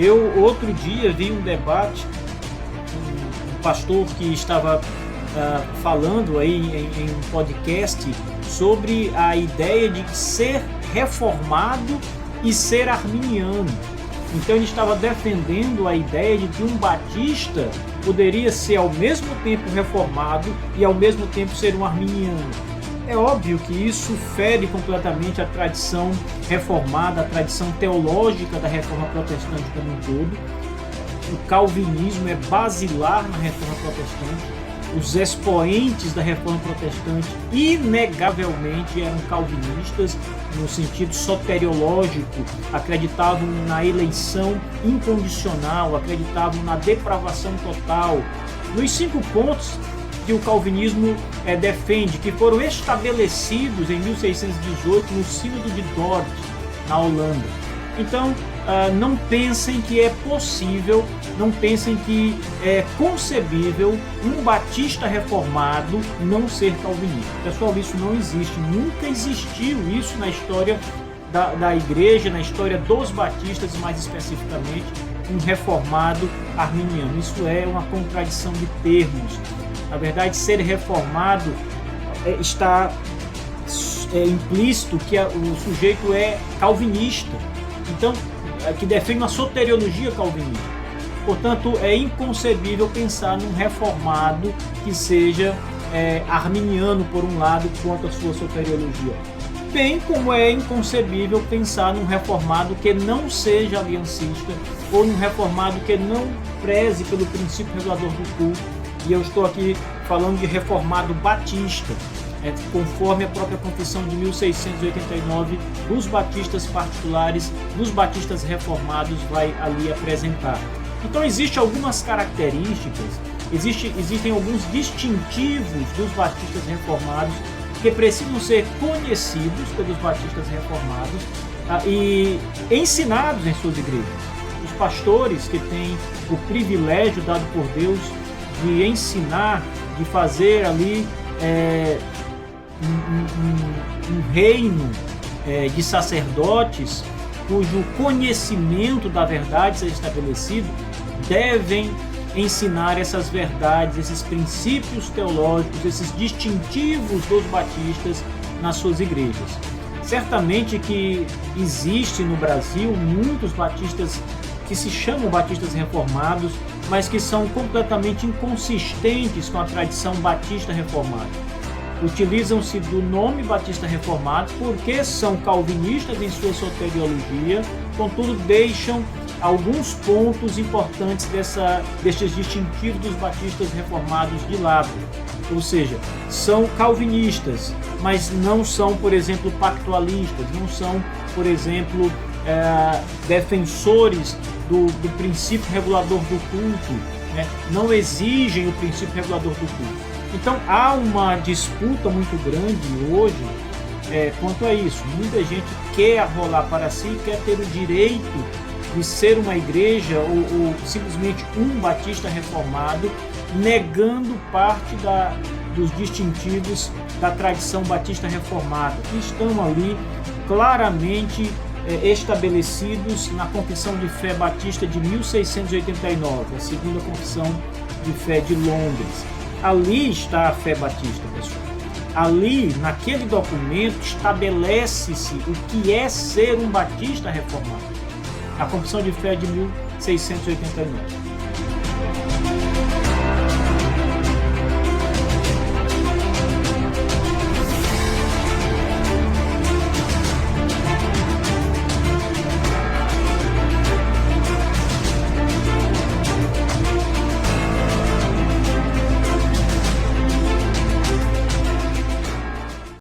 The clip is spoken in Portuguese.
Eu, outro dia, vi um debate, um pastor que estava falando aí em um podcast sobre a ideia de ser reformado e ser arminiano. Então ele estava defendendo a ideia de que um batista poderia ser ao mesmo tempo reformado e ao mesmo tempo ser um arminiano. É óbvio que isso fere completamente a tradição reformada, a tradição teológica da reforma protestante como um todo. O calvinismo é basilar na reforma protestante. Os expoentes da reforma protestante inegavelmente eram calvinistas no sentido soteriológico, acreditavam na eleição incondicional, acreditavam na depravação total. Nos 5 pontos que o calvinismo defende, que foram estabelecidos em 1618 no Sínodo de Dort, na Holanda. Então, não pensem que é possível, não pensem que é concebível um batista reformado não ser calvinista. Pessoal, isso não existe, nunca existiu isso na história da igreja, na história dos batistas, mais especificamente, um reformado arminiano. Isso é uma contradição de termos. Na verdade, ser reformado está implícito que o sujeito é calvinista. Então, que defende uma soteriologia calvinista. Portanto, é inconcebível pensar num reformado que seja arminiano, por um lado, quanto à sua soteriologia. Bem como é inconcebível pensar num reformado que não seja aliancista ou num reformado que não preze pelo princípio regulador do culto. E eu estou aqui falando de reformado batista, conforme a própria confissão de 1689 dos batistas particulares, dos batistas reformados vai ali apresentar. Então existem algumas características, existem alguns distintivos dos batistas reformados que precisam ser conhecidos pelos batistas reformados e ensinados em suas igrejas. Os pastores que têm o privilégio dado por Deus de ensinar, de fazer ali um reino de sacerdotes cujo conhecimento da verdade seja estabelecido, devem ensinar essas verdades, esses princípios teológicos, esses distintivos dos batistas nas suas igrejas. Certamente que existe no Brasil muitos batistas que se chamam batistas reformados, mas que são completamente inconsistentes com a tradição batista reformada. Utilizam-se do nome batista reformado porque são calvinistas em sua soteriologia, contudo deixam alguns pontos importantes destes distintivos dos batistas reformados de lado. Ou seja, são calvinistas, mas não são, por exemplo, pactualistas, não são, por exemplo, defensores do princípio regulador do culto, né? Não exigem o princípio regulador do culto. Então há uma disputa muito grande hoje quanto a isso. Muita gente quer arrolar para si, quer ter o direito de ser uma igreja ou simplesmente um batista reformado, negando parte dos distintivos da tradição batista reformada, que estão ali claramente estabelecidos na Confissão de Fé Batista de 1689, a segunda Confissão de Fé de Londres. Ali está a fé batista, pessoal. Ali, naquele documento, estabelece-se o que é ser um batista reformado. A Confissão de Fé de 1689.